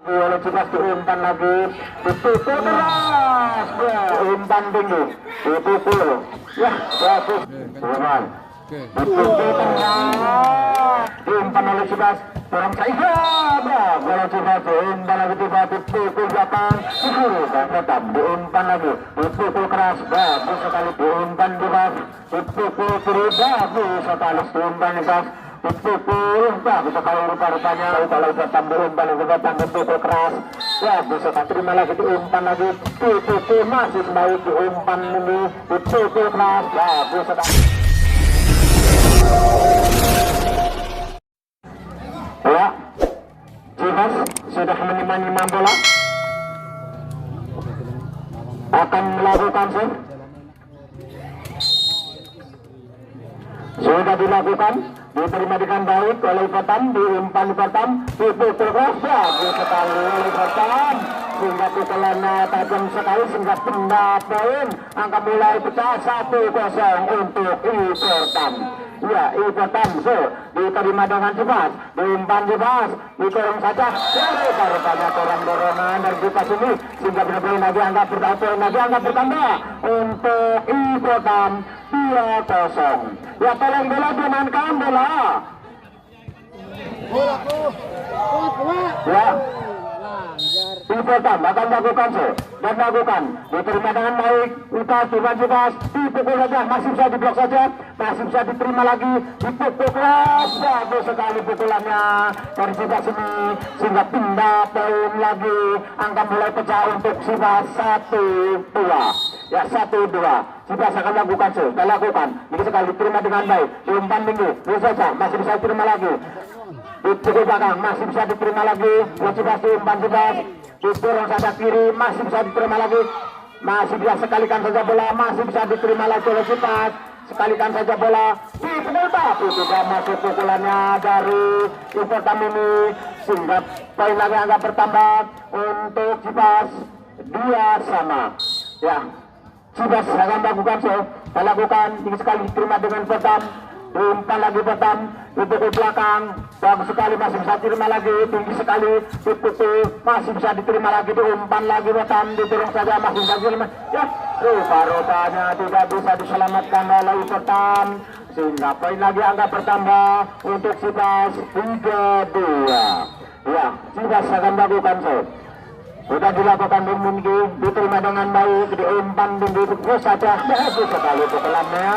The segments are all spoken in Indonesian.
oleh Cikas diumpan lagi, dipukul keras, umpan tinggi, dipukul, ya bagus, umpan, dipukul keras, diumpan oleh Cikas, orang saya, oleh Cikas diumpan lagi tiba dipukul belakang, tetap diumpan lagi, dipukul keras, bagus sekali diumpan Cikas, dipukul kiri, bagus sekali diumpan Cikas. Dipukul, bagus sekali rupa-rupanya kalau datang diumpan itu datang dipukul keras, ya bisa terima lagi diumpan lagi, dipukul masih baik diumpan ini, dipukul keras, bagus sekali. Ya, Cikas sudah menimang-nimang bola, akan melakukan save, sudah dilakukan. Diterima dengan baik oleh Batam, diumpan Batam, dipukul keras, bagus sekali oleh Batam, sehingga pukulannya tajam sekali sehingga benda poin, angka mulai pecah 1-0 untuk Batam. Ya, Batam diterima dengan Cikas, diumpan Cikas, dikorong saja, rupanya korang dorongan dari Cikas ini sehingga benar-benar lagi angka bertambah untuk Batam 2-0. Ya tolong bola dimainkan bola. Ya. Batam akan melakukan dan lakukan diterima dengan baik, Cikas dipukul saja, masih bisa diblok saja, masih bisa diterima lagi, dipukul keras, bagus sekali pukulannya dari Cikas ini sehingga pindah poin lagi, angka mulai pecah untuk Cikas 1-2. Ya 1-2. Cikas akan lakukan dan lakukan, ini sekali diterima dengan baik, diumpan tinggi, saja masih bisa diterima lagi. Dipukul belakang, masih bisa diterima lagi, Cikas diumpan Cikas, didorong saja kiri, masih bisa diterima lagi, masih bisa sekalikan saja bola, masih bisa diterima lagi oleh Cikas, sekalikan saja bola, dipukul tapi tidak masuk pukulannya dari Batam ini, sehingga poin lagi angka bertambah untuk Cikas 2-2. Ya, Cikas akan melakukan lakukan, tinggi sekali diterima dengan Batam, diumpan lagi Batam, dipukul belakang, bagus sekali masih bisa diterima lagi, tinggi sekali dipukul, masih bisa diterima lagi, diumpan lagi Batam, didorong saja masih bisa diterima, ya rupa-rupanya tidak bisa diselamatkan oleh Batam, sehingga poin lagi angka bertambah untuk Cikas 3-2. Ya, Cikas akan melakukan sudah dilakukan tinggi, diterima dengan baik, diumpan tinggi terus saja, bagus sekali pukulannya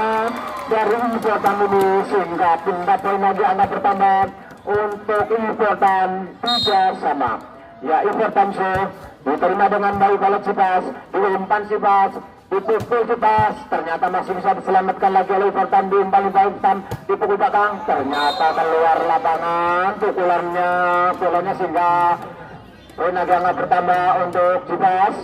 dari Batam ini sehingga pindah poin lagi angka bertambah untuk Batam 3-3. Ya, Batam diterima dengan baik oleh Cikas, diumpan Cikas, dipukul Cikas, ternyata masih bisa diselamatkan lagi oleh Batam, diumpan Batam, dipukul belakang, ternyata keluar lapangan pukulannya sehingga poin agak bertambah untuk Cikas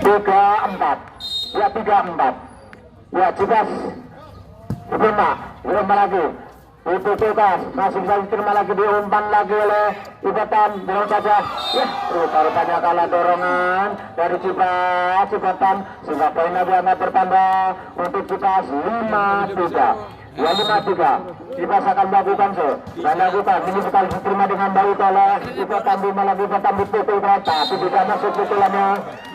3-4. Ya 3-4. Ya Cikas diumpan lagi, dipukul, masih bisa diterima lagi, diumpan lagi oleh Batam, dorong saja, ya rupa-rupanya kalah dorongan dari Cikas Batam sehingga poin agak bertambah untuk Cikas 5-3. Ya 5-3. Cikas akan melakukan dan lakukan, ini sekali diterima dengan baik oleh Batam, Batam dipukul keras tapi tidak masuk pukulannya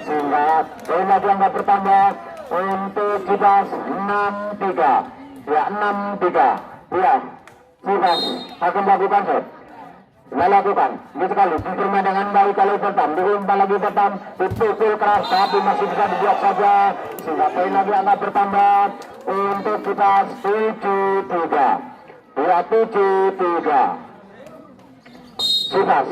sehingga poin lagi angka bertambah untuk Cikas 6-3. Ya 6-3. Ya Cikas akan melakukan lakukan, ini sekali diterima dengan baik oleh Batam, diumpan lagi Batam, dipukul keras tapi masih bisa dibuat saja sehingga poin lagi angka bertambah untuk Cikas 7-3. Ya 7-3. Cikas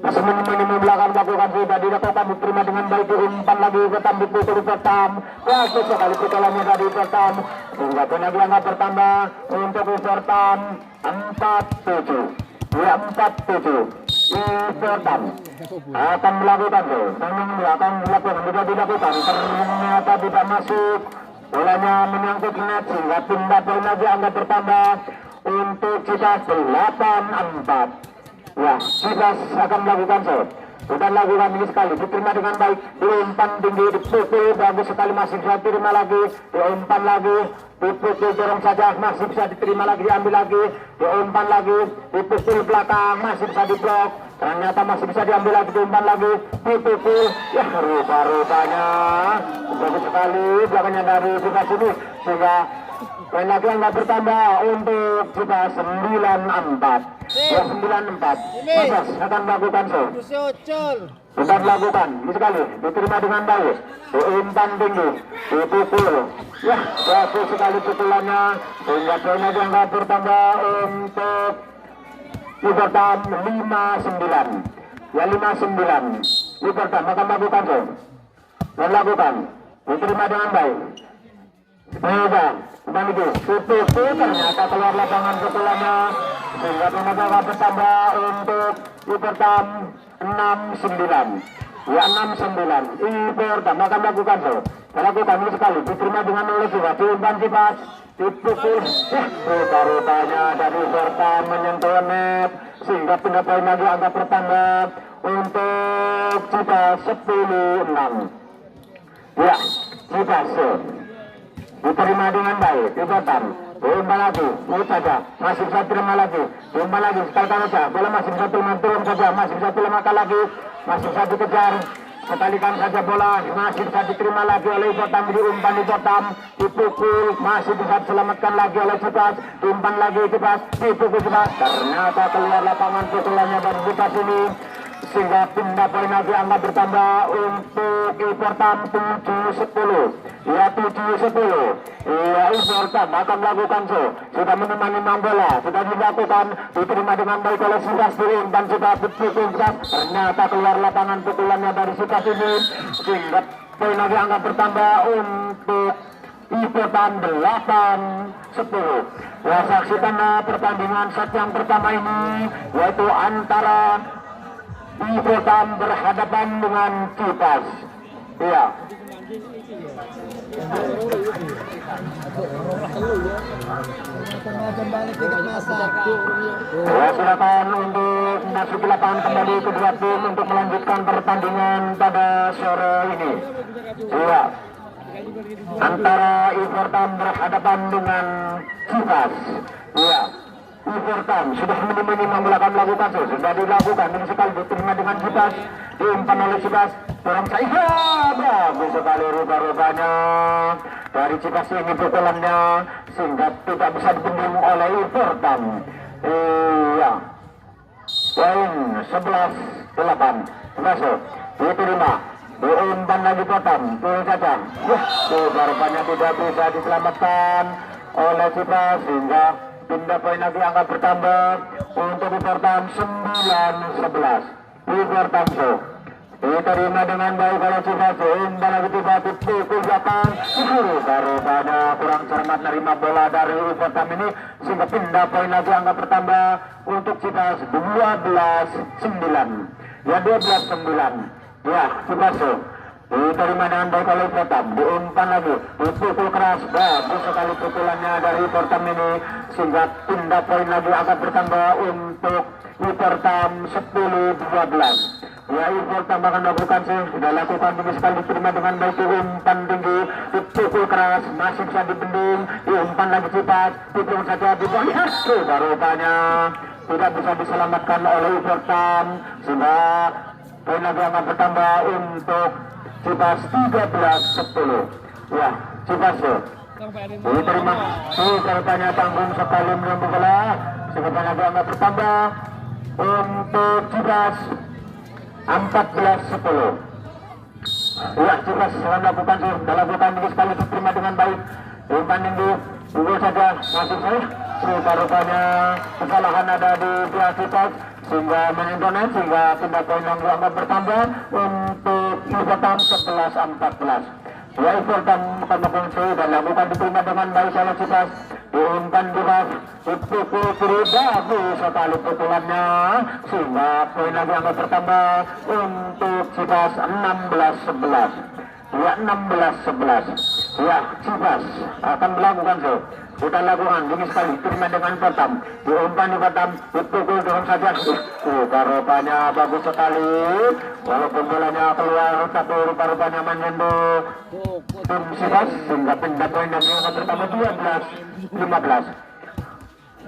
masih menemani belakang melakukan sudah dilakukan, diterima dengan baik, diumpan lagi Batam, dipukul Batam, bagus sekali pukulannya dari Batam sehingga poin lagi angka bertambah untuk Batam 4-7. Ya 4-7. Batam akan melakukan akan melakukan, tidak dilakukan, ternyata tidak masuk, bolanya menyangkut net sehingga pindah poin lagi angka bertambah untuk Cikas 8-4. Ya Cikas akan melakukan sudah lakukan ini sekali, diterima dengan baik, diumpan tinggi, dipukul, bagus sekali, masih bisa diterima lagi, diumpan lagi, dipukul, dorong saja, masih bisa diterima lagi, diambil lagi, diumpan lagi, dipukul belakang, masih bisa diblok, ternyata masih bisa diambil lagi, diumpan lagi, dipukul, ya rupa-rupanya bagus sekali belakangnya dari sebelah sini, sehingga poin lagi yang nggak bertambah untuk kita 94. Ya 94. Mas akan melakukan sudah melakukan ini sekali, diterima dengan baik, diumpan tinggi, dipukul, ya bagus sekali pukulannya, sehingga poin lagi yang nggak bertambah untuk Ibertam 59. Ya 59. Ibertam akan melakukan melakukan, diterima dengan baik. Semoga kembali itu ternyata keluar lapangan pukulannya, sehingga tenaga bertambah untuk Ibertam 69. Ya 69. Ibertam akan melakukan melakukan ini sekali, diterima dengan oleh juga, diumpan kipas, dipukul, rupa-rupanya dari Ibertam menyentuh net, sehingga pindah poin lagi angka bertambah untuk kita 10-6. Ya kita diterima dengan baik, Ibertam, diumpan lagi, naik saja, masih bisa terima lagi, diumpan lagi, sekalkan saja, bola masih bisa turun saja, masih bisa terima lagi, masih bisa dikejar, sekalikan saja bola, masih bisa diterima lagi oleh Ibertam, diumpan Ibertam, dipukul, masih bisa diselamatkan lagi oleh Cipas, diumpan lagi Cipas, dipukul Cipas, ternyata keluar lapangan pukulannya dari Cipas ini, sehingga pindah poin lagi angka bertambah untuk Ibertam 7-10. Ya 7-10. Ya Ibertam akan melakukan sudah menemani bola, sudah dilakukan, diterima dengan baik oleh Sipas, dan sudah dipukul Sipas, ternyata keluar lapangan pukulannya dari Sipas ini, sehingga poin lagi angka bertambah untuk Ibertam 8-10. Ya saksikan pertandingan set yang pertama ini, yaitu antara Ibertam berhadapan dengan Cipas. Iya. Ya, silakan untuk masuk lapangan kembali kedua tim untuk melanjutkan pertandingan pada sore ini. Iya. Antara Ibertam berhadapan dengan Cipas. Iya. Ibertam sudah melakukan sudah dilakukan dengan sekali, diterima dengan Cipas, diumpan oleh Cipas, orang saya bagus sekali rupa-rupanya dari Cipas ini pukulannya, sehingga tidak bisa dibendung oleh Ibertam. Iya, poin 11-8 masuk, diterima, diumpan lagi Ibertam, turun saja, rupa-rupanya tidak bisa diselamatkan oleh Cipas, sehingga pindah poin lagi angka bertambah untuk Ibertam 9-11. Ibertam diterima dengan baik oleh Cipas, umpan lagi Cipas, dipukul belakang, rupanya kurang cermat menerima bola dari Ibertam ini, sehingga pindah poin lagi angka bertambah untuk Cipas 12-9. Ya 12-9. Ya Cipas diterima dengan baik oleh Ibertam, diumpan lagi, dipukul keras, bagus sekali pukulannya dari Ibertam ini, sehingga pindah poin lagi akan bertambah untuk Ibertam 10-12. Ya Ibertam akan melakukan sudah lakukan tinggi sekali, diterima dengan baik, diumpan tinggi, dipukul keras, masih bisa dibendung, diumpan lagi Cipas, dipukul saja, dipukul, rupanya tidak bisa diselamatkan oleh Ibertam, sehingga poin lagi akan bertambah untuk Cipas 13-10. Ya, Cipas diterima, rupanya tanggung sekali menunggu bola, sehingga lagi akan bertambah untuk Cipas 14-10. Ya, Cipas melakukan ini sekali, diterima dengan baik, umpan tinggi, tunggu saja, masih rupanya kesalahan ada di pihak Cipas, sehingga menentukan, sehingga pindah poin yang akan bertambah untuk Ibertam 11-14. Ya Ibertam akan melakukan dan lakukan, diterima dengan baik oleh Cipas, diumpan Cipas, dipukul kiri, bagus sekali pukulannya, sehingga poin lagi akan bertambah untuk Cipas 16-11. Ya 16-11. Ya, Cibas akan melakukan so. Kita lakukan ini sekali terima dengan Batam. Diumpan di Batam, dipukul dorong saja. Rupa-rupanya bagus sekali. Walaupun bolanya keluar, tapi rupa-rupanya menyentuh tim Cibas sehingga pindah poin dan yang pertama 12-15.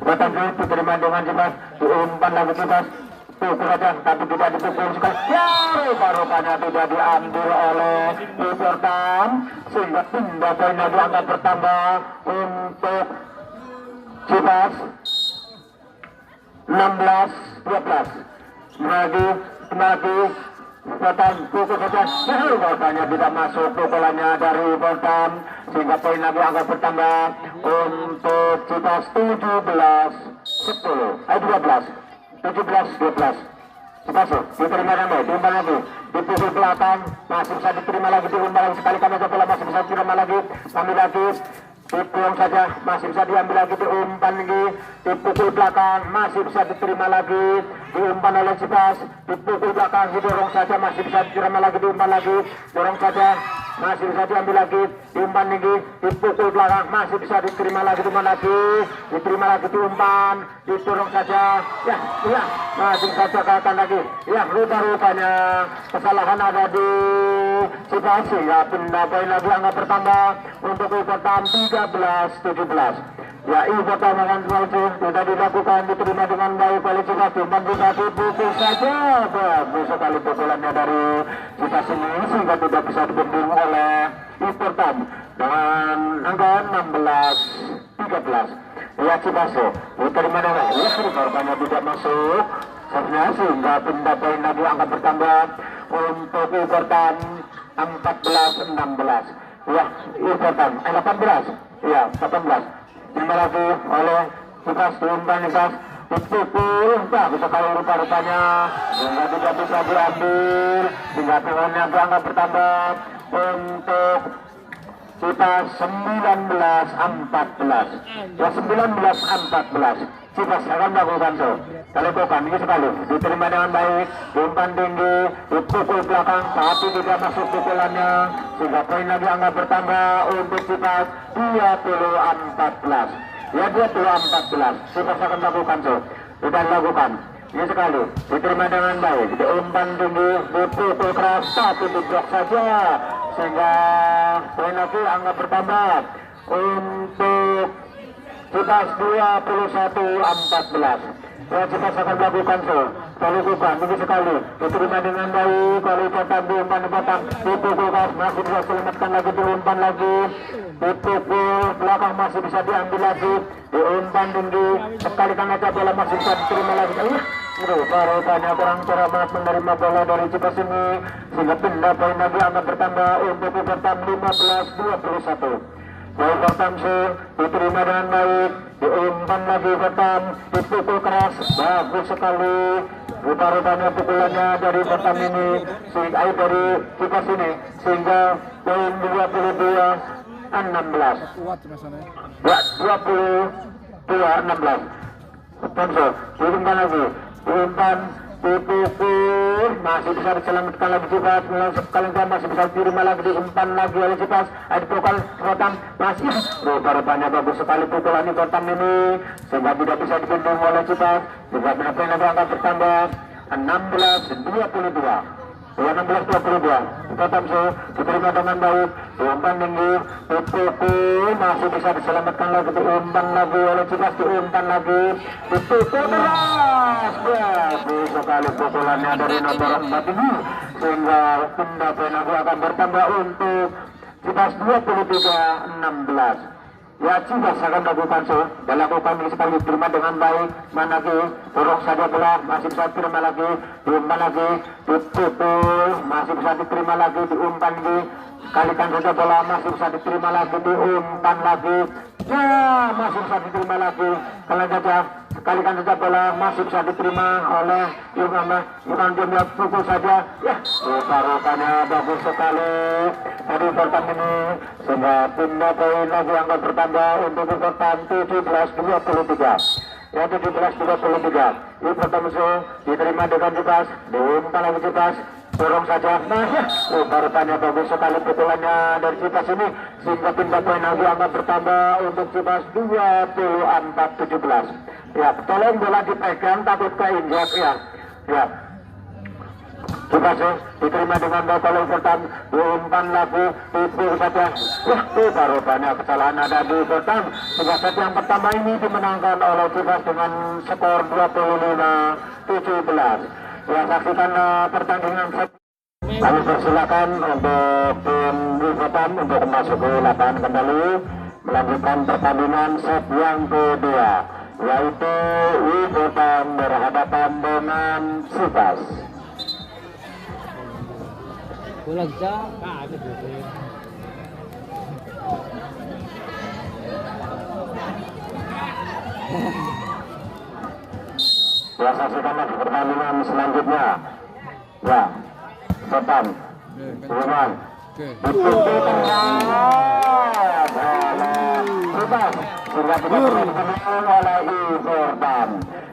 Batam diterima dengan Cibas, diumpan lagi Cibas. Pukul saja, tapi tidak dipukul sekali. Ya, rupa-rupanya tidak diambil oleh Batam sehingga pindah poin lagi angka bertambah untuk Cibas 16-12. Lagi Batam pukul saja. Rupa-rupanya tidak masuk pukulannya dari Batam sehingga poin lagi angka bertambah untuk Cibas 17-12. Masuk, diterima lagi, diumpan lagi, dipukul belakang, masih bisa diterima lagi, diumpan lagi sekali karena bola masih bisa diterima lagi, ambil lagi, dibuang saja, masih bisa diambil lagi, diumpan lagi, dipukul belakang, masih bisa diterima lagi, diumpan oleh Cibas, dipukul belakang, didorong saja, masih bisa diterima lagi, diumpan lagi, dorong saja, masih bisa diambil lagi, diumpan lagi, dipukul belakang, masih bisa diterima lagi, diterima lagi, diumpan, didorong saja, ya, masih saja katakan lagi, ya, rupa-rupanya kesalahan ada di Cibas sehingga pindah poin lagi angka bertambah untuk Batam 13-17. Ya, Batam akan maju, sudah dilakukan, diterima dengan baik oleh Cibas, cuma bisa dipukul saja. Bagus sekali pukulannya dari Cibas ini sehingga tidak bisa dibendung oleh Batam dengan angka 16-13. Ya, Cibas diterima dengan rupa-rupanya tidak masuk sehingga pindah poin lagi angka bertambah untuk Batam 14-16. Ya, Batam 18. Ya, 18. Terima lagi oleh Cibas, diumpan Cibas, dipukul, bagus sekali rupa-rupanya sehingga tidak bisa diambil sehingga poinnya angka bertambah untuk Cibas 19-14. Ya, 19-14. Cibas akan melakukan so. Kalau bukan ini sekali diterima dengan baik, diumpan tinggi, dipukul belakang, tapi tidak masuk pukulannya sehingga poin lagi angka bertambah untuk Cibas 20-14. Ya, 20-14. Cibas akan melakukan so. Sudah lakukan ini sekali diterima dengan baik, diumpan tinggi, dipukul keras, tapi diblok saja sehingga poin lagi angka bertambah untuk Cibas 21-14. Ya, Cibas akan melakukan so. Kalau bukan ini sekali diterima dengan baik, kalau Batam diumpan Batam, dipukul keras, masih bisa selamatkan lagi, diumpan lagi, dipukul belakang, masih bisa diambil lagi, diumpan tinggi, sekali kan aja bola masih bisa diterima lagi. Rupanya kurang cermat menerima bola dari Cibas ini sehingga pindah poin lagi angka bertambah untuk Batam 15-21. Baik, Batam diterima dengan baik, diumpan lagi Batam, dipukul keras, bagus sekali rupa-rupanya pukulannya dari Batam ini sehingga dari Cibas ini sehingga poin 22-16. Ya, 22-16. Batam diumpan lagi, diumpan, dipukul, masih bisa diselamatkan lagi Cibas, sekali masih bisa diterima lagi, diumpan lagi oleh Cibas, dipukul Batam, masih rupa-rupanya bagus sekali pukulan Batam ini sehingga tidak bisa dibendung oleh Cibas, juga benar-benar lagi angka bertambah 16-22. 16-22. Batam diterima dengan baik, diumpan tinggi, dipukul, masih bisa diselamatkan lagi, diumpan lagi oleh Cibas, diumpan lagi, dipukul keras, bagus sekali pukulannya dari nomor 4 ini sehingga pindah poin akan bertambah untuk Cibas 23-16. Ya, Cibas akan melakukan so, dan lakukan ini sekali terima dengan baik, mana lagi, dorong saja bola, masih bisa diterima lagi, diumpan lagi, dipukul, masih bisa diterima lagi, diumpan lagi, kalikan saja bola, masih bisa diterima lagi, diumpan lagi, ya, masih bisa diterima lagi, kalian saja, kalikan saja bola, masih bisa diterima oleh Yukan Jumlah, pukul saja, ya, rupa-rupanya bagus sekali dari Batam ini sehingga pindah poin lagi angka bertambah untuk Batam 17-23. Ya, 17-23. Batam diterima dengan Cibas, diumpan lagi Cibas, dorong saja. Nah, barutannya bagus sekali pukulannya dari Cipas ini sehingga pindah poin lagi angka bertambah untuk Cipas 24-17. Ya, tolong bola dipegang takut keinjak ya. Ya. Cipas diterima dengan baik oleh Everton, diumpan lagi itu saja. Wah, barutannya kesalahan ada di Everton. Sehingga set yang pertama ini dimenangkan oleh Cipas dengan skor 25-17. Ya, saksikan pertandingan set. Kami persilakan untuk tim Everton untuk masuk ke lapangan kembali melanjutkan pertandingan set yang kedua, yaitu Everton berhadapan dengan Cipas. Bola jauh, ada gitu. Ya, saksikanlah pertandingan selanjutnya. Ya, Setan, Ruman, ditutup Cipas sudah tidak dimenang oleh Everton.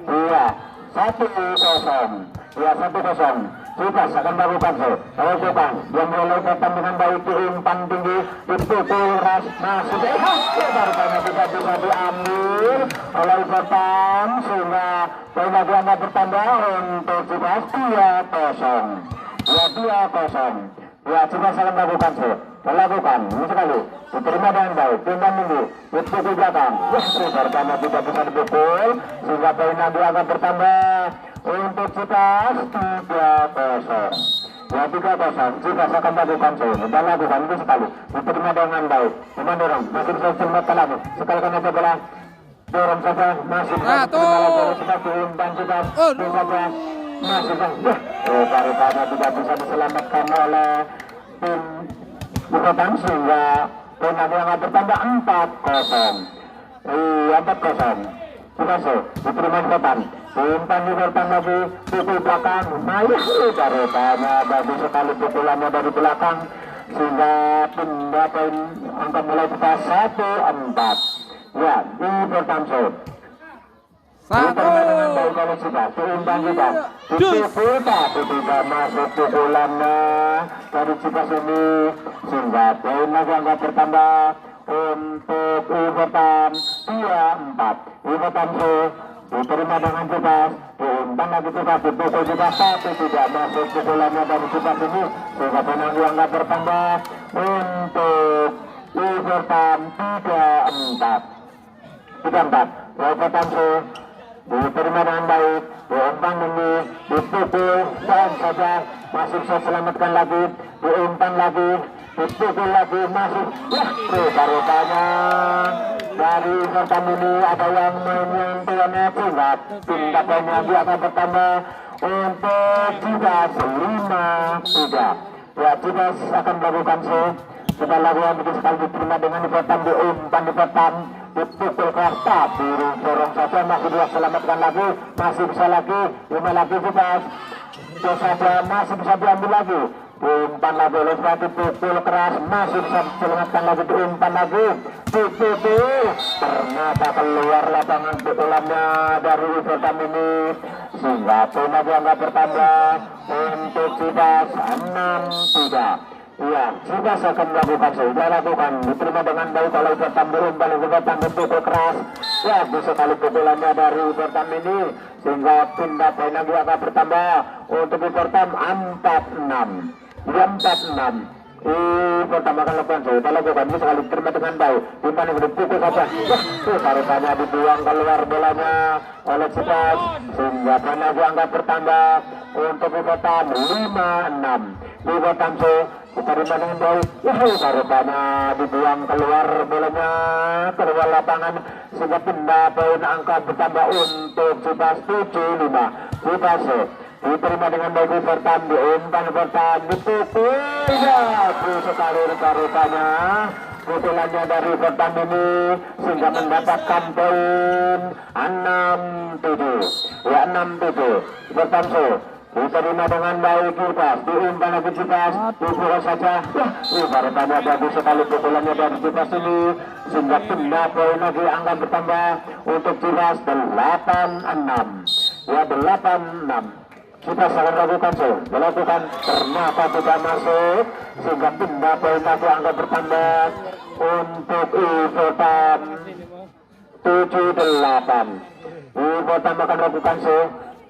Iya, 1-0. Ya, 1-0. Cipas akan melakukan Cipas yang mulai datang dengan baik diumpan tinggi dipukul keras masuk barutannya tidak bisa diambil oleh Everton sehingga poin lagi anda bertambah untuk Cipas 2-0. Ya, 2-0. Ya, Cipas akan melakukan melakukan ini sekali diterima dengan baik timbang minggu dipukul belakang barutannya tidak bisa dipukul sehingga poin lagi akan bertambah untuk Cipas 3-0. Ya, 3-0. Cipas akan melakukan dan lakukan itu sekali diterima dengan baik mendorong masih bisa selamatkan lagi sekalikan aja bola dorong saja masih bisa diterima lagi Cipas diumpan Cipas saja masih saja barutannya tidak bisa diselamatkan oleh tim Everton sehingga poin lagi akan bertambah 4-0. Iya, 4-0. Cipas diterima Everton umpan Everton lagi pukul belakang barutannya bagus sekali pukulannya dari belakang sehingga pindah poin angka mulai kita 1-4. Ya, Everton diterima dengan baik oleh Cipas umpan Cipas dipukul tapi tidak masuk pukulannya dari Cipas ini sehingga poin lagi angka bertambah untuk Everton 2-4. Everton diterima dengan Cipas diumpan lagi Cipas dipukul Cipas tapi tidak masuk pukulannya dari Cipas ini sehingga poin lagi angka bertambah untuk Everton 3-4. Everton diterima dengan baik diumpan ini dipukul dan saja masih bisa selamatkan lagi diumpan lagi dipukul lagi masih barutannya dari Everton ini ada yang menyentuhnya sehingga pindah poin lagi akan bertambah untuk Cipas 5-3. Ya, Cipas akan melakukan sudah lalu yang begitu sekali diterima dengan Everton diumpan Everton dipukul keras tapi dorong saja masih bisa selamatkan lagi masih bisa lagi 5 lagi Cipas itu saja masih bisa diambil lagi diumpan lagi oleh dipukul keras masih bisa selamatkan lagi diumpan lagi dipukul ternyata keluar lapangan pukulannya dari Everton ini sehingga poin lagi angka bertambah untuk Cipas 6-3. Iya, Cipas akan melakukan sudah lakukan diterima dengan baik oleh Everton diumpan Everton dipukul keras ya bisa sekali pukulannya dari Everton ini sehingga pindah poin lagi akan bertambah untuk Everton 4-6. Ya, 4-6. Pertama akan lakukan sudah lakukan ini sekali diterima dengan baik umpan yang dipukul saja barutannya dibuang keluar bolanya oleh Cipas sehingga poin lagi angka bertambah untuk Everton 5-6. Everton diterima dengan baik barutannya dibuang keluar bolanya keluar lapangan sehingga pindah poin angka bertambah untuk Cipas 7-5. Cipas diterima dengan baik Everton diumpan Everton dipukul sekali barutannya pukulannya dari Everton ini sehingga mendapatkan poin 6-7. Ya, 6-7. Everton diterima dengan baik Cipas diumpan lagi Cipas dipukul saja barutannya bagus sekali pukulannya dari Cipas ini sehingga pindah poin lagi angka bertambah untuk Cipas 8-6. Ya, 8-6. Kita akan lakukan melakukan ternyata tidak masuk sehingga pindah poin lagi angka bertambah untuk Ivotan 78. Ivotan akan lakukan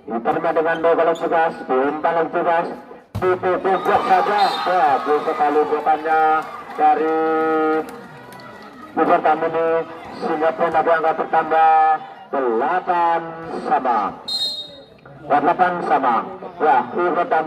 diterima dengan bola Cikas, diumpan lagi Cikas, ditutup saja. Bagus sekali bukannya dari Ivotan ini sehingga poin lagi angka bertambah 8 sama. Ya, Ivotan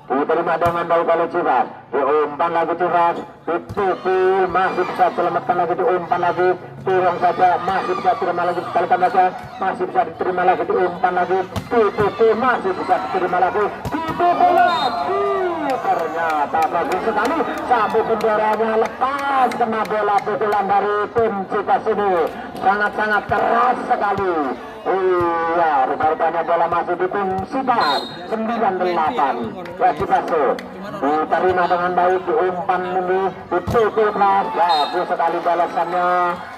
diterima dengan baik oleh Cikas, diumpan lagi Cikas, ditutup, masih bisa selamatkan lagi, diumpan lagi, turun saja, masih bisa terima lagi, sekalikan saja, masih bisa diterima lagi, diumpan lagi, ditutup, masih bisa diterima lagi, ditutup lagi. Ternyata bagus sekali, sabuk benderanya lepas, kena bola pukulan dari tim Cikas ini, sangat-sangat keras sekali. Iya, rupanya bola masih di tim Cikas 98. Ya, Cikas diterima dengan baik, diumpan ini, ditutup keras. Bagus sekali balasannya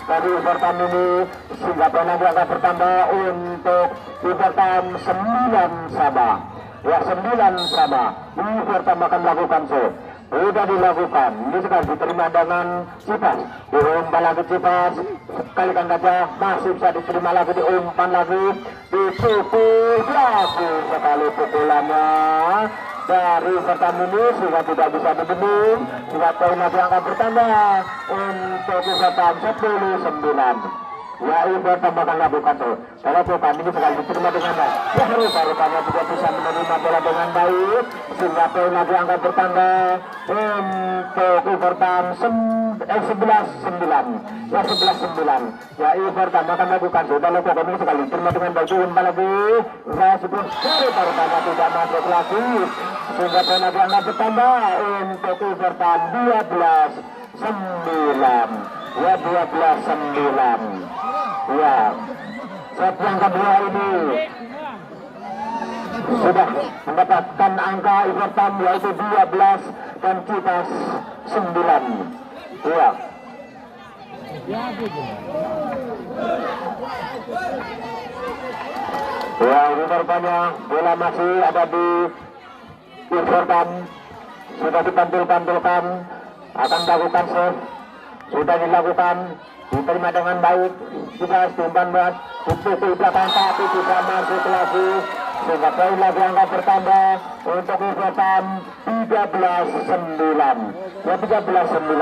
dari Ivotan ini sehingga poin lagi akan bertambah untuk Ivotan 9 sama. Ya, 9 sama. Ivotan akan melakukan sudah dilakukan, ini sekarang diterima dengan Cikas, diumpan lagi Cikas, sekalikan saja, masih bisa diterima lagi, diumpan lagi, ditutup lagi sekali pukulannya dari Ivotan ini sehingga tidak bisa dibendung, sehingga poin lagi akan bertambah untuk Ivotan 10-9. Ya, Ivotan akan lakukan kalau bukan ini sekali diterima dengan baik. Ya, rupanya juga bisa menerima bola dengan baik sehingga poin lagi akan bertambah untuk Ivotan 11-9. Ya, 11-9. Ya, Ivotan akan lakukan kalau bukan ini sekali diterima dengan baik, umpan lagi. Saya sebut rupanya tidak masuk lagi sehingga poin lagi akan bertambah untuk Ivotan 12-9. Ya, 12-9. Ya, set yang kedua ini sudah mendapatkan angka Ivotan yaitu 12 dan Cikas 9. Ya. Ya, ini rupanya bola masih ada di Ivotan, sudah dipantul-pantulkan, akan melakukan save, sudah dilakukan, diterima dengan baik, Cikas diumpan buat ditutup belakang tapi tidak masuk lagi sehingga poin lagi angka bertambah untuk Ivotan 13-9. Ya, 13-9.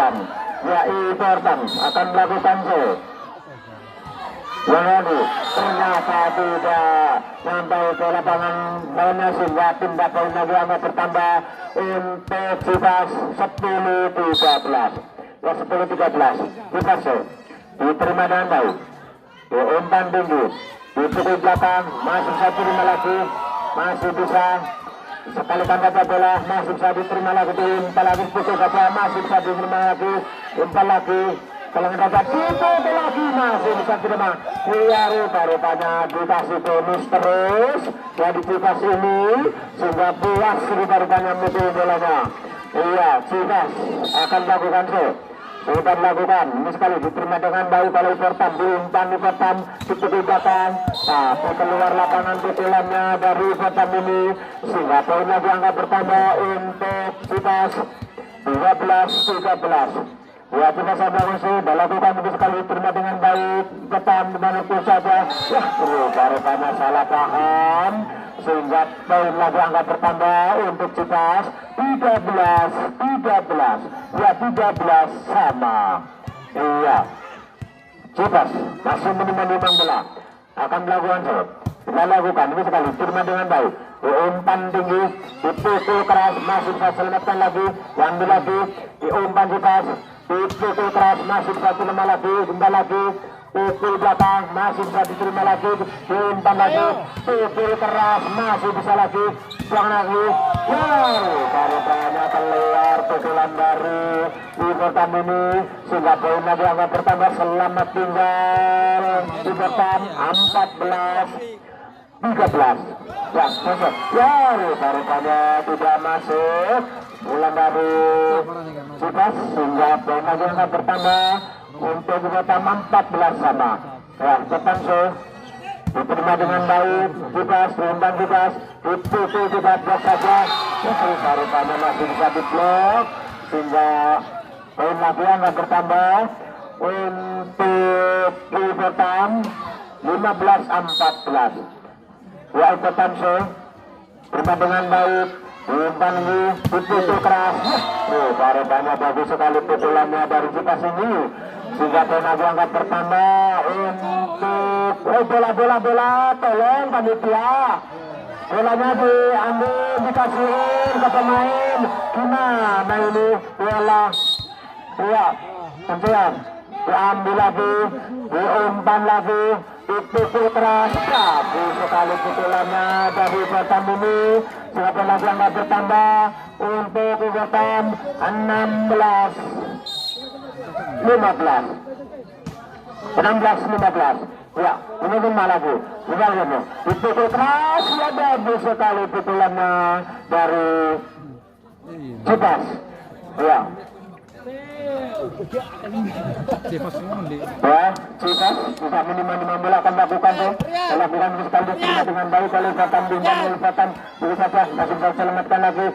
Ya, Ivotan akan melakukan yang lalu ternyata tidak sampai ke lapangan mainnya sehingga pindah poin lagi angka bertambah untuk Cikas 10-13. Ya, 10-13. Cikas diterima dengan baik, diumpan tinggi, ditutup belakang, masih bisa terima lagi, masih bisa sekalikan saja bola, masih bisa diterima lagi, diumpan lagi, tutup saja, masih bisa diterima lagi, umpan lagi, kalau saja ditutup lagi, masih bisa terima. Iya, rupanya dikasih bonus terus ya di Cikas ini sehingga puas rupanya musuh bolanya. Iya, Cikas akan melakukan sudah dilakukan, ini sekali diterima dengan baik oleh Ivotan, diumpan Ivotan, ditutup belakang, tapi keluar lapangan pukulannya dari Ivotan ini sehingga poin lagi angka bertambah untuk Cikas 12-13. Ya, kita sabar sudah lakukan ini sekali diterima dengan baik, Ivotan dimanapun saja. Ya, rupanya salah paham sehingga poin lagi angka bertambah untuk Cikas 13-13. Ya, 13 sama. Iya, Cikas masih menimbang bola, akan melakukan kita lakukan ini sekali diterima dengan baik, diumpan tinggi, dipukul keras, masih bisa selamatkan lagi, diambil lagi, diumpan Cikas, dipukul keras, masih bisa terima lagi, kembali lagi, pukul belakang, masih bisa diterima lagi, diumpan lagi, pukul keras, masih bisa lagi, buang lagi. Rupanya keluar pukulan dari Ivotan ini sehingga poin lagi angka bertambah. Selamat tinggal Ivotan 14-13. Ya, masuk. Ya, rupanya tidak masuk ulang dari Cikas sehingga poin lagi angka bertambah untuk Ivotan 14 sama. Ya, depan diterima dengan baik, bebas, umpan bebas, dipukul bebas blok saja. Rupanya masih bisa diblok sehingga poin lagi akan bertambah untuk Everton 15-14. Ya, Everton terima dengan baik, umpan ini dipukul keras. Rupanya bagus sekali pukulannya dari Cipas ini sehingga poin lagi akan bertambah untuk bola tolong panitia, bolanya diambil dikasihin ke pemain. Gimana ini bola ya kemudian diambil lagi, diumpan lagi, dipukul keras. Bagus sekali pukulannya dari Batam ini sehingga poin lagi akan bertambah untuk Batam 16-15. Ya, ini lima lagi. Dipukul keras, ya bagus sekali pukulannya dari Cipas. Ya. Ya, Cipas bisa minimal bola akan lakukan melakukan sekali dengan baik oleh Batam Batam dulu saja masih bisa selamatkan lagi.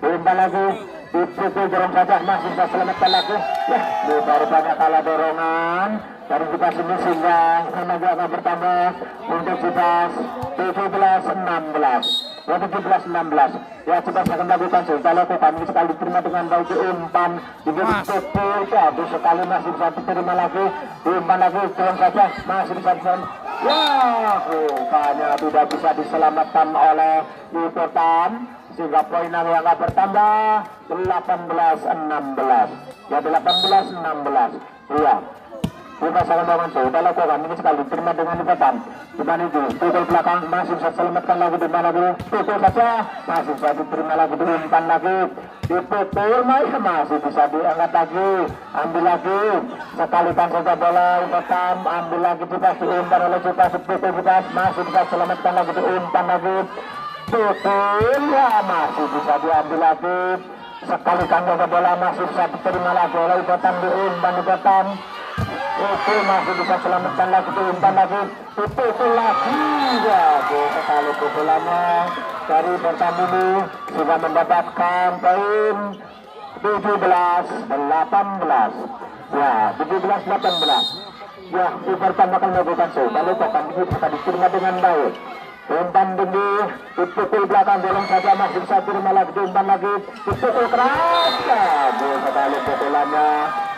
Umpan lagi, dipukul dorong saja masih bisa selamatkan lagi. Ya, baru banyak kalah dorongan dari Cipas ini sehingga lagi akan bertambah untuk Cipas 17-16. Ya, 17-16. Ya, Cipas akan lakukan kalau kami sekali terima dengan baik umpan dipukul. Bagus sekali masih bisa diterima lagi. Umpan lagi dorong saja masih bisa diselamatkan. Ya, rupanya tidak bisa diselamatkan oleh Everton sehingga poin yang akan bertambah 18-16. Ya, 18-16. Iya. Kita sangat mengontrol. Kalau lakukan ini sekali terima dengan Everton. Di mana itu pukul belakang masih bisa selamatkan lagi di mana dulu. Pukul saja masih bisa diterima lagi, diumpan lagi. Dipukul masih bisa diangkat lagi, ambil lagi. Sekalikan saja bola Everton, ambil lagi kita diumpan oleh kita. Pukul kita masih bisa selamatkan lagi, diumpan lagi. Pukul ya masih bisa diambil lagi. Sekalikan saja bola masih bisa diterima lagi oleh Everton, diumpan Everton. Itu masih bisa selamatkan lagi, diumpan lagi, dipukul lagi. Bagus sekali pukulannya dari Batam ini sudah mendapatkan poin 17-18. Ya, 17-18. Ya, Everton akan melakukan lalu Batam ini akan diterima dengan baik. Umpan tinggi, dipukul belakang, dorong saja masih bisa terima lagi, diumpan lagi, dipukul keras. Bagus sekali pukulannya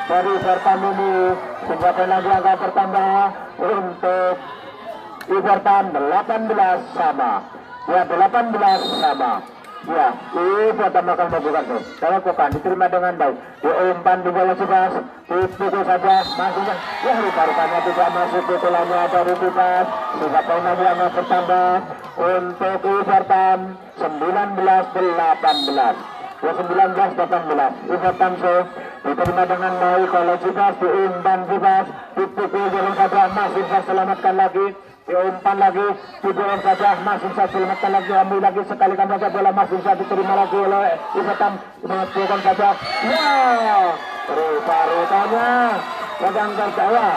dari Everton ini sehingga poin lagi akan bertambah untuk Everton 18 sama. Ya, 18 sama. Ya, Everton akan melakukan kalau bukan diterima dengan baik. Diumpan di bola Cipas, dipukul saja masih. Ya, rupanya tidak masuk pukulannya dari Cipas sehingga poin lagi akan bertambah untuk Everton 19-18. Ya, 19-18. Everton diterima dengan baik oleh Cipas, diumpan Cipas, dipukul dorong saja masih bisa selamatkan lagi, diumpan lagi, didorong saja masih bisa selamatkan lagi, ambil lagi sekalikan saja bola masih bisa diterima lagi oleh Everton, dimasukkan saja. Ya, rupanya pegang terjaya.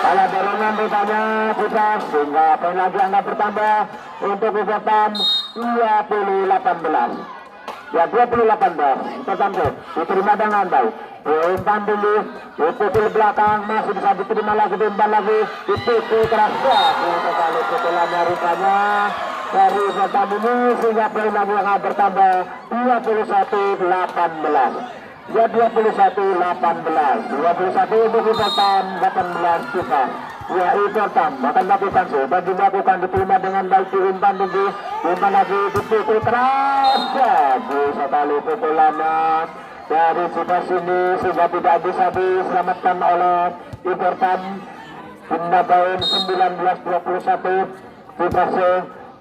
Kalah dorongan rupanya Cipas sehingga poin lagi akan bertambah untuk Everton 20-18. Ya, 28 tertentu diterima dengan baik. Umpan dulu, dipukul belakang masih bisa diterima lagi, diumpan lagi, dipukul keras. Sekali pukulannya rupanya dari Batam ini sehingga poin lagi akan bertambah 21-18. Ya, 21-18. 21 untuk Everton, 18 Cipas. Ya, Everton akan lakukan bagi melakukan diterima dengan baik, diumpan tinggi, diumpan lagi, dipukul keras. Bagus sekali pukulannya dari Cipas ini sehingga tidak bisa diselamatkan oleh Everton. Benda poin 19-21. Cipas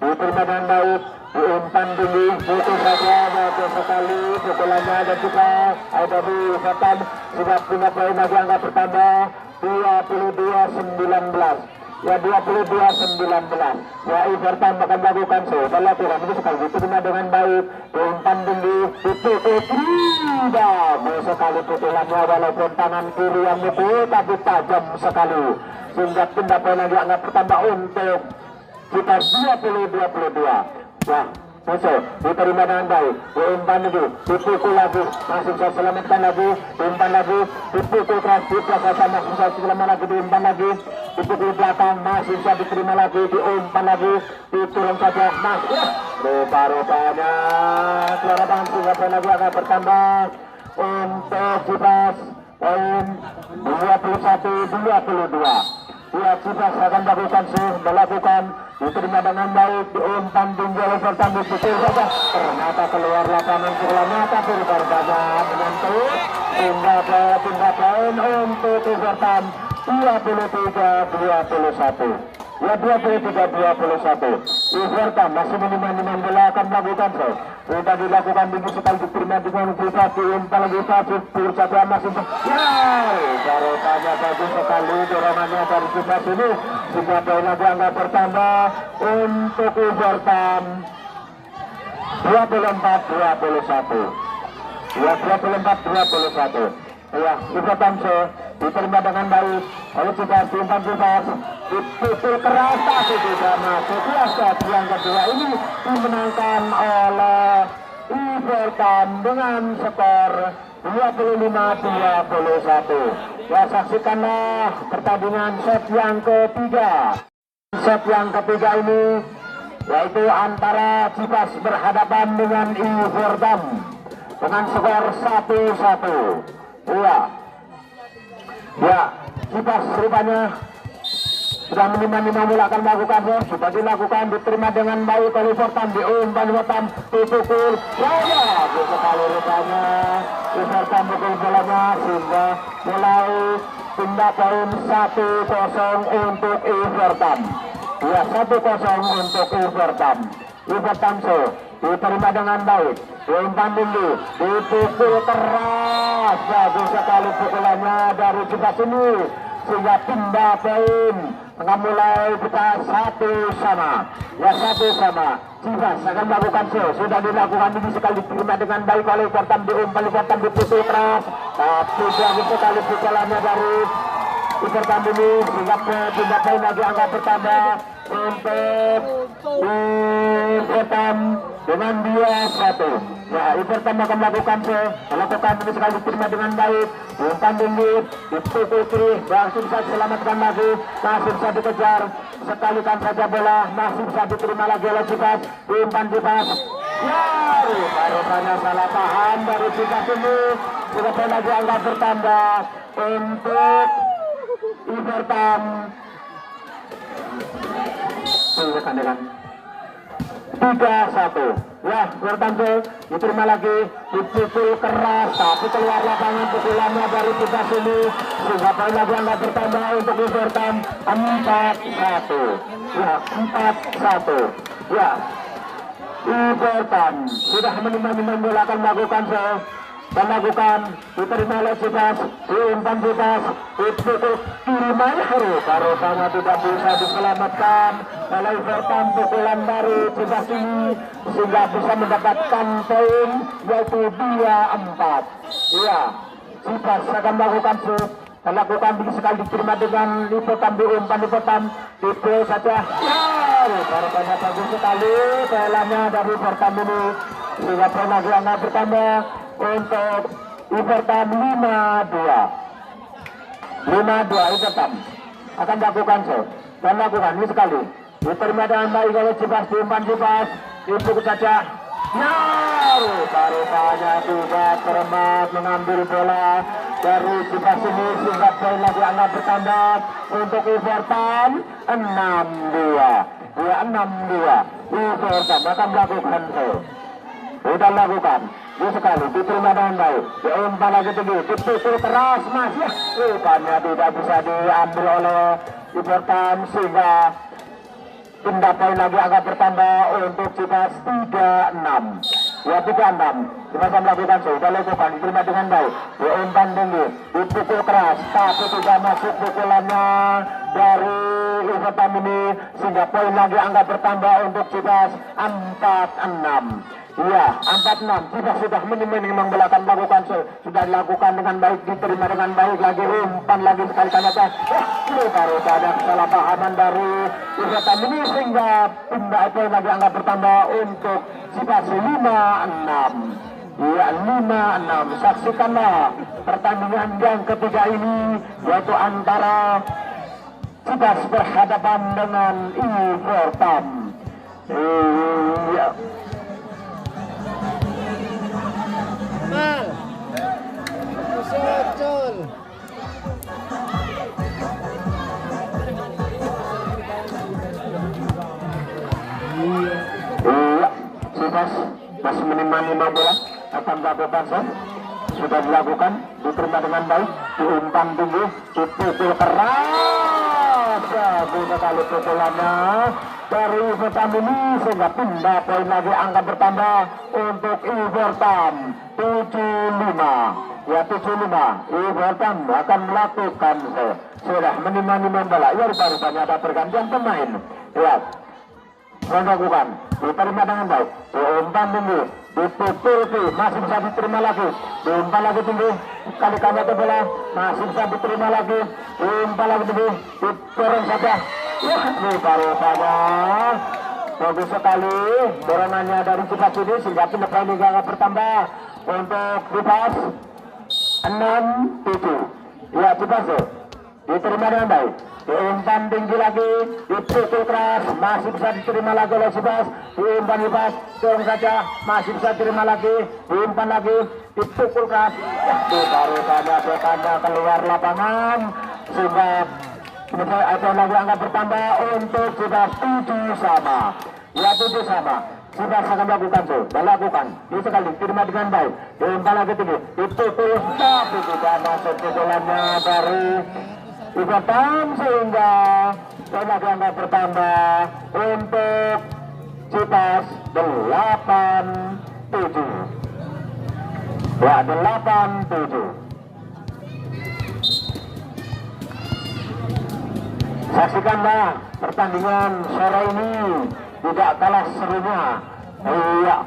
diterima dengan baik, diumpan tinggi, pukul saja. Bagus sekali pukulannya dan juga ada di Everton sudah punya poin lagi angka bertambah 22-19. ya 22-19. Ya Everton akan melakukan saudara ini sekali diterima dengan baik, umpan tinggi itu bagus sekali pukulannya walaupun tangan kiri yang mukul tapi tajam sekali sehingga pindah poin lagi angka bertambah untuk kita 20-22. Ya musuh diterima dengan baik, umpan lagi dipukul lagi, masih bisa selamatkan lagi, umpan lagi dipukul keras di belakang, masih bisa selamatkan lagi, diumpan lagi dipukul belakang, masih bisa diterima lagi, diumpan lagi, diturun saja, masih rupa-rupanya keluar tangan sehingga poin lagi akan bertambah untuk Cibas poin 21-22. Ya Cibas akan melakukan diterima dengan baik, diumpan tinggi oleh Everton, dipukul saja, ternyata keluar lapangan sekolahnya tapi rupanya menyentuh hingga poin untuk Everton 23-21. Ya 23-21. Everton masih minimal bola akan melakukan sudah dilakukan tinggi sekali, diterima dengan kita, diumpan lagi tur saja masih rupanya bagus sekali dorongannya dari Cibas ini sehingga poin lagi angka bertambah untuk Everton 24-21. Ya 24-21. Ya Everton diterima dengan baik oleh Cibas, diumpan Cibas, dipukul keras tapi tidak masuk. Ya set yang kedua ini dimenangkan oleh Everton dengan skor 25-21. Ya saksikanlah pertandingan set yang ketiga. Set yang ketiga ini yaitu antara Cibas berhadapan dengan Everton dengan skor 1-1. Ya Cibas rupanya sudah minimal akan melakukan, sudah dilakukan, diterima dengan baik oleh Everton, diumpan Everton, dipukul, ya sekali rupanya Everton pukul bolanya sehingga mulai pindah poin 1-0 untuk Everton. Ya 1-0 untuk Everton. Everton diterima dengan baik, diumpan tinggi, dipukul keras, bagus sekali pukulannya dari Cibas ini sehingga pindah poin. Tengah mulai kita 1-1. Ya 1-1. Cibas akan melakukan sudah dilakukan ini sekali, diterima dengan baik oleh Everton, diumpan Everton, dipukul keras tapi bagus sekali pukulannya dari Everton ini sehingga pindah poin lagi angka bertambah untuk Everton dengan 2-1. Ya Everton akan melakukan ini sekali, diterima dengan baik, umpan tinggi, dipukul kiri, masih bisa diselamatkan lagi, masih bisa dikejar, sekalikan saja bola, masih bisa diterima lagi oleh Cibas, umpan Cibas. Ya rupanya salah paham dari Cibas ini, sudah poin lagi angka bertambah untuk Everton. Dengan 3-1. Ya Everton diterima lagi, dipukul keras tapi keluar lapangan pukulannya dari Cibas ini sehingga poin lagi angka bertambah untuk Everton 4-1. Ya 4-1. Ya Everton sudah minimal bola akan melakukan diterima oleh Cibas, diumpan Cibas, dipukul kiri rupanya tidak bisa diselamatkan oleh Everton pukulan dari Cibas ini sehingga bisa mendapatkan poin yaitu 2-4. Ya Cibas akan melakukan sekali, diterima dengan Everton, diumpan Everton, dipukul saja. Ya rupanya bagus sekali bolanya dari Everton ini sehingga poin lagi angka bertambah untuk Everton 5-2. Everton akan melakukan ini sekali, diterima dengan baik oleh Cibas, diumpan Cibas, dipukul saja. Ya rupanya tidak cermat mengambil bola dari Cibas ini sehingga poin lagi angka bertambah untuk Everton 6-2. Ya 6-2. Everton akan melakukan sudah lakukan ini sekali, diterima dengan baik, diumpan lagi tinggi, dipukul keras ya rupanya tidak bisa diambil oleh Everton sehingga pindah poin lagi agak bertambah untuk Cibas 3-6. Ya 3-6. Cibas melakukan sudah lakukan, diterima dengan baik, diumpan tinggi, dipukul keras tapi tidak masuk pukulannya dari Ivetam ini, sehingga poin lagi angka bertambah untuk Cipas 4-6. Iya, 4-6. Cipas sudah memang belakang lakukan, sudah dilakukan dengan baik, diterima dengan baik, lagi umpan lagi sekali kanada. Baru ada kesalahpahaman dari Ivetam ini, sehingga pindah poin lagi angka bertambah untuk Cipas 5-6. Ya, 5-6. Saksikanlah pertandingan yang ketiga ini, yaitu antara Cipas berhadapan dengan Ivetam. Iya. Mal. Musuh. Iya, Cipas masih menimani bola, akan melakukan set, sudah dilakukan, diterima dengan baik, diumpan tinggi, dipukul keras, bagus sekali pukulannya dari Ivetam ini, sehingga pindah poin lagi, angka bertambah untuk Ivetam 7-5. Ya, 7-5. Ivetam akan melakukan set, sudah menimani bola. Ya, rupanya ada pergantian pemain. Ya, melakukan, diterima dengan baik, diumpan tinggi, dipukul, masih bisa diterima lagi, diumpan lagi tinggi, kali ke bola, masih bisa diterima lagi, diumpan lagi tinggi, diturun saja. Ya, ini baru saja, bagus sekali dorongannya dari Cipas ini, sehingga poin liga bertambah untuk Cipas 6-7. Ya, Cipas diterima dengan baik, diumpan tinggi lagi, dipukul keras, masih bisa diterima lagi oleh Cipas, diumpan Cipas, turun saja, masih bisa diterima lagi, diumpan lagi, dipukul keras, baru saja tanda keluar lapangan, sehingga ada lagi angka bertambah untuk Cipas 7 sama. Ya, 7 sama. Cipas akan melakukan, ini sekali, terima dengan baik, diumpan lagi tinggi, dipukul, tapi tidak masuk pukulannya dari Ivetam, sehingga lagi angka bertambah untuk Cipas 8-7. Ya, 8-7. Saksikanlah pertandingan sore ini, tidak kalah serunya. Iya,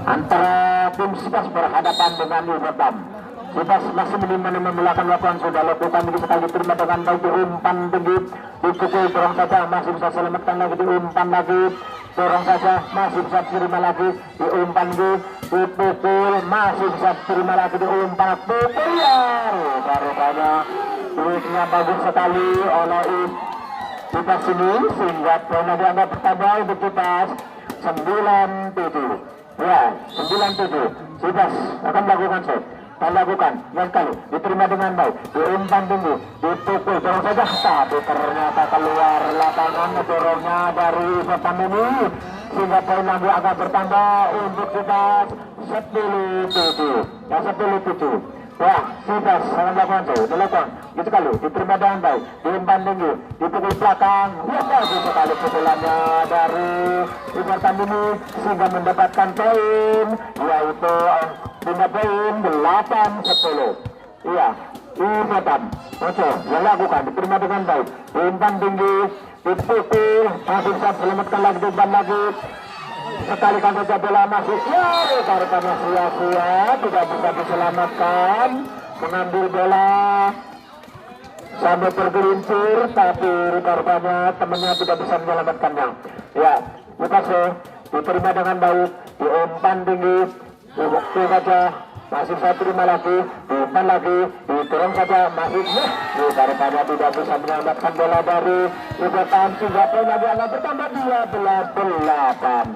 antara tim Cipas berhadapan dengan Ivetam. Cipas masih melakukan sudah lakukan begitu sekali, terima dengan baik, diumpan tinggi, dipukul, dorong saja, masih bisa selamatkan lagi, diumpan lagi, dorong saja, masih bisa terima lagi, diumpan lagi, dipukul, masih bisa terima lagi, diumpan, pukul, ya, rupanya duitnya bagus sekali oleh Cipas ini, sehingga poin lagi anda bertambah untuk Cipas 9-7. Ya, 9-7. Cipas akan melakukan set, yang kali, diterima dengan baik, diumpan tinggi, dipukul, dorong saja, tapi ternyata keluar lapangan dorongnya dari Ivetam ini, sehingga poin lagi agak bertambah untuk Cipas 10-7. Ya, 10-7. Wah, Cipas sangat melakukan dilakukan, gitu sekali, diterima dengan baik, diumpan tinggi, dipukul belakang, ya, bagus sekali pukulannya dari Ivetam ini, sehingga mendapatkan poin, yaitu pindah poin 8-10. Iya, Ivetam muncul, yang lakukan, diterima dengan baik, diumpan tinggi, dipukul, masih bisa selamatkan lagi, diumpan lagi, sekali kan saja bola masuk, ya, rupanya sia-sia, tidak bisa diselamatkan, mengambil bola sampai tergelincir, tapi rupanya temannya tidak bisa menyelamatkannya. Ya, Cipas diterima dengan baik, diumpan tinggi, dibukti saja, masih bisa terima lagi, diumpan lagi, diturun saja, masih rupanya tidak bisa menyelamatkan bola dari Ivetam, sehingga poin lagi akan bertambah 12-8.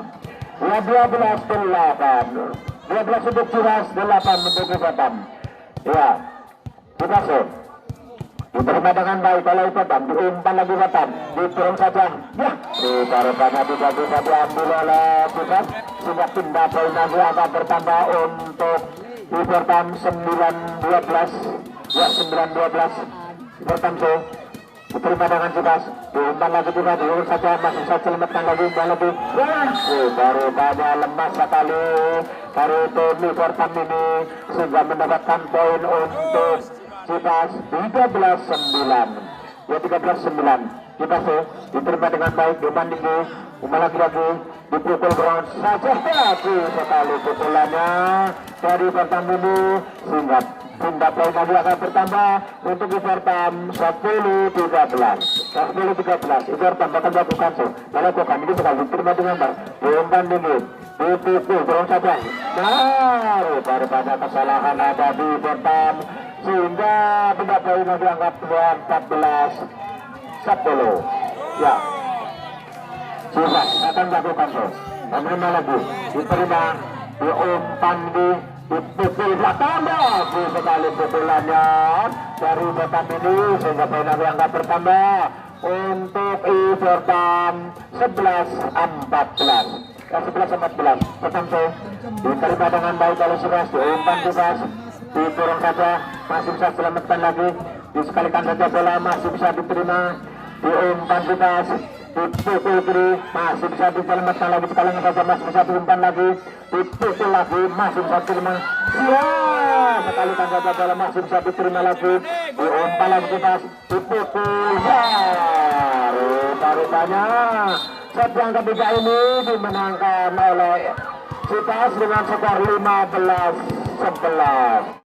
Ya, 12-8. 12 untuk Cipas, 8 untuk Ivetam. Ya, Cipas diterima dengan baik oleh Ivetam, diumpan lagi Ivetam, diturun saja, ya, rupanya tidak bisa diambil oleh Cipas, sehingga pindah poin lagi akan bertambah untuk Ivetam 9-12. Ya, 9-12. Ivetam diterima dengan Cipas, diumpan lagi juga, diurus saja, masih bisa selamatkan lagi, lagi. Baru pada lemah sekali dari tim Ivetam ini, sehingga mendapatkan poin untuk Cipas 13-9. ya 13-9. Kita diterima dengan baik, diumpan tinggi, umpan lagi dipukul ground saja, tapi sekali pukulannya dari Pertamini sehingga jumlah poin lagi akan bertambah untuk Everton 10-13. 10-13 Everton akan melakukan ini sekali diterima dengan baik, diumpan tinggi, dipukul ground saja. Nah, daripada kesalahan ada di Everton sehingga jumlah poin lagi angkat 14-10. Ya, Sifat akan melakukan menerima lagi, diterima, diumpan dipukul belakang, bagus sekali pukulannya dari Pertamini sehingga poin lagi angkat bertambah untuk Everton 11-14. 11-14. Pertama diterima dengan baik oleh Siras, diumpan bebas, diturun saja, masih bisa selamatkan lagi, disekalikan saja bola, masih bisa diterima, diumpan bebas, dipukul kiri, masih bisa diselamatkan lagi, sekalian saja masih bisa diumpan lagi, dipukul lagi, masih bisa diterima, sekalikan saja bola, masih bisa diterima lagi, diumpan lagi bebas, dipukul, rupanya set yang ketiga ini dimenangkan oleh Citas dengan skor 15-11.